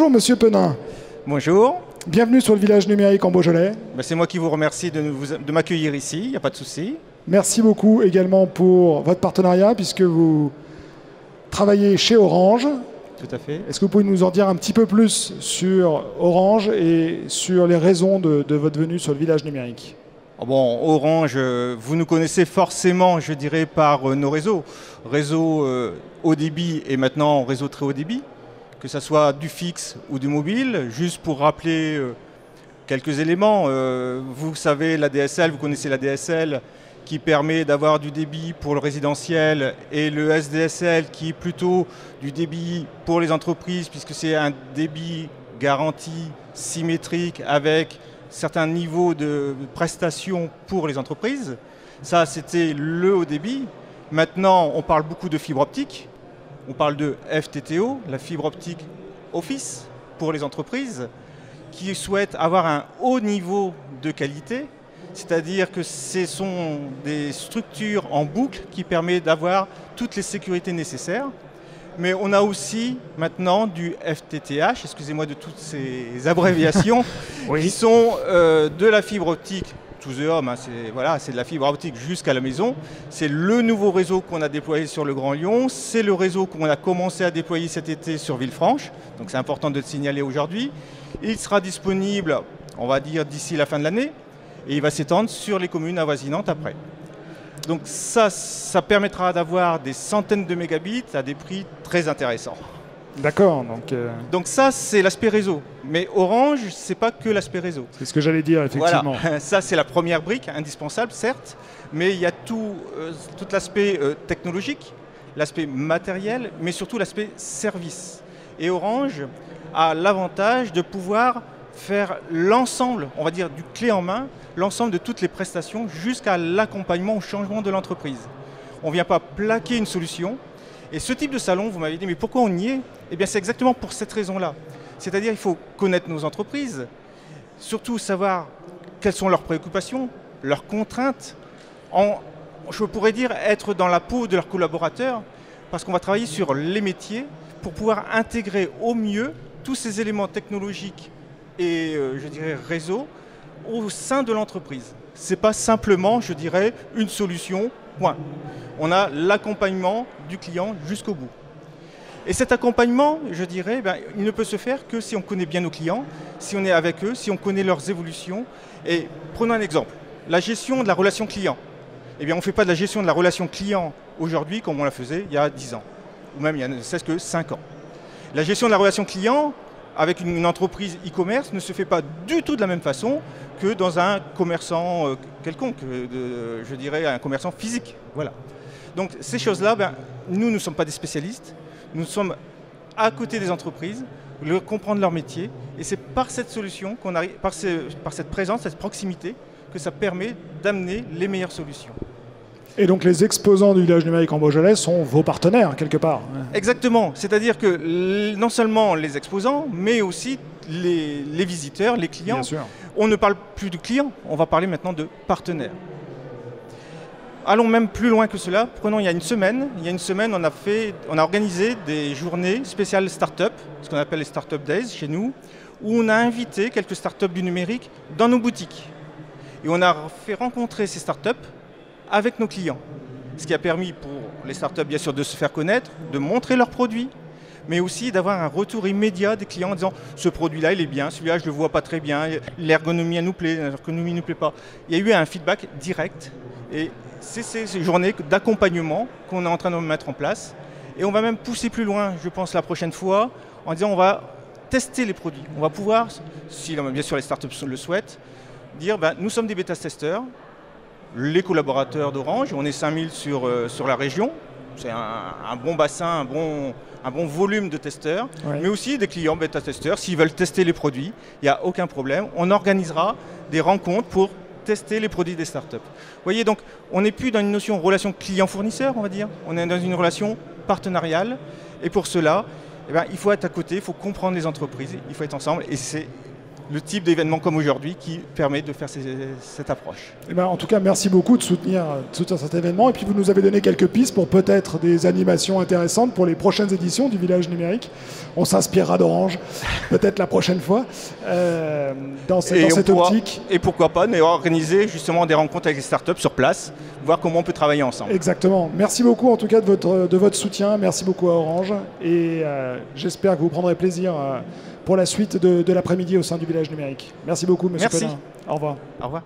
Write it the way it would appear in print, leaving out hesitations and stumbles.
Bonjour Monsieur Penin. Bonjour. Bienvenue sur le village numérique en Beaujolais. C'est moi qui vous remercie de m'accueillir ici, il n'y a pas de souci. Merci beaucoup également pour votre partenariat puisque vous travaillez chez Orange. Tout à fait. Est-ce que vous pouvez nous en dire un petit peu plus sur Orange et sur les raisons de votre venue sur le village numérique? Bon, Orange, vous nous connaissez forcément, je dirais, par nos réseaux. Réseau haut débit et maintenant réseau très haut débit, que ce soit du fixe ou du mobile. Juste pour rappeler quelques éléments, vous savez, la DSL, vous connaissez la DSL qui permet d'avoir du débit pour le résidentiel et le SDSL qui est plutôt du débit pour les entreprises puisque c'est un débit garanti, symétrique avec certains niveaux de prestations pour les entreprises. Ça, c'était le haut débit. Maintenant, on parle beaucoup de fibre optique. On parle de FTTO, la fibre optique Office pour les entreprises qui souhaitent avoir un haut niveau de qualité. C'est-à-dire que ce sont des structures en boucle qui permettent d'avoir toutes les sécurités nécessaires. Mais on a aussi maintenant du FTTH, excusez-moi de toutes ces abréviations, Oui. qui sont de la fibre optique to the home, hein, c'est de la fibre optique jusqu'à la maison. C'est le nouveau réseau qu'on a déployé sur le Grand Lyon, c'est le réseau qu'on a commencé à déployer cet été sur Villefranche, donc c'est important de le signaler aujourd'hui. Il sera disponible, on va dire, d'ici la fin de l'année, et il va s'étendre sur les communes avoisinantes après. Donc ça permettra d'avoir des centaines de mégabits à des prix très intéressants. D'accord. Donc ça, c'est l'aspect réseau. Mais Orange, c'est pas que l'aspect réseau. C'est ce que j'allais dire, effectivement. Voilà, ça c'est la première brique, indispensable certes, mais il y a tout l'aspect technologique, l'aspect matériel, mais surtout l'aspect service. Et Orange a l'avantage de pouvoir faire l'ensemble, on va dire du clé en main, l'ensemble de toutes les prestations jusqu'à l'accompagnement au changement de l'entreprise. On ne vient pas plaquer une solution. Et ce type de salon, vous m'avez dit, mais pourquoi on y est? Eh bien, c'est exactement pour cette raison-là. C'est-à-dire qu'il faut connaître nos entreprises, surtout savoir quelles sont leurs préoccupations, leurs contraintes. Je pourrais dire être dans la peau de leurs collaborateurs, parce qu'on va travailler sur les métiers pour pouvoir intégrer au mieux tous ces éléments technologiques et, je dirais, réseau au sein de l'entreprise. Ce n'est pas simplement, je dirais, une solution, point. On a l'accompagnement du client jusqu'au bout. Et cet accompagnement, je dirais, il ne peut se faire que si on connaît bien nos clients, si on est avec eux, si on connaît leurs évolutions. Et prenons un exemple, la gestion de la relation client. Eh bien, on ne fait pas de la gestion de la relation client aujourd'hui comme on la faisait il y a 10 ans, ou même il y a ne serait-ce que 5 ans. La gestion de la relation client avec une entreprise e-commerce ne se fait pas du tout de la même façon que dans un commerçant quelconque, je dirais un commerçant physique. Voilà. Donc ces choses-là, nous ne sommes pas des spécialistes, nous sommes à côté des entreprises, comprendre leur métier, et c'est par cette solution qu'on arrive, par cette présence, cette proximité, que ça permet d'amener les meilleures solutions. Et donc les exposants du village numérique en Beaujolais sont vos partenaires, quelque part. Exactement, c'est-à-dire que non seulement les exposants, mais aussi les visiteurs, les clients. Bien sûr. On ne parle plus de clients, on va parler maintenant de partenaires. Allons même plus loin que cela. Prenons il y a une semaine, on a organisé des journées spéciales start-up, ce qu'on appelle les Start-up Days chez nous, où on a invité quelques start-up du numérique dans nos boutiques. Et on a fait rencontrer ces start-up avec nos clients. Ce qui a permis pour les start-up bien sûr de se faire connaître, de montrer leurs produits, mais aussi d'avoir un retour immédiat des clients en disant ce produit-là il est bien, celui-là je ne le vois pas très bien, l'ergonomie nous plaît, l'ergonomie ne nous plaît pas. Il y a eu un feedback direct et c'est ces journées d'accompagnement qu'on est en train de mettre en place. Et on va même pousser plus loin, je pense, la prochaine fois, en disant on va tester les produits. On va pouvoir, si bien sûr les startups le souhaitent, dire nous sommes des bêta-testeurs, les collaborateurs d'Orange, on est 5000 sur la région, c'est un bon bassin, un bon volume de testeurs, ouais. Mais aussi des clients bêta-testeurs, s'ils veulent tester les produits, il n'y a aucun problème. On organisera des rencontres pour tester les produits des startups. Vous voyez, donc on n'est plus dans une notion de relation client-fournisseur, on va dire, on est dans une relation partenariale, et pour cela, il faut être à côté, il faut comprendre les entreprises, il faut être ensemble, et c'est le type d'événement comme aujourd'hui qui permet de faire cette approche. Eh ben, en tout cas, merci beaucoup de soutenir cet événement. Et puis, vous nous avez donné quelques pistes pour peut-être des animations intéressantes pour les prochaines éditions du Village Numérique. On s'inspirera d'Orange, peut-être la prochaine fois, dans cette optique. Et pourquoi pas organiser justement des rencontres avec les startups sur place, voir comment on peut travailler ensemble. Exactement. Merci beaucoup en tout cas de votre soutien. Merci beaucoup à Orange. Et j'espère que vous prendrez plaisir pour la suite de l'après-midi au sein du Village Numérique. Merci beaucoup, Monsieur Collin. Au revoir. Au revoir.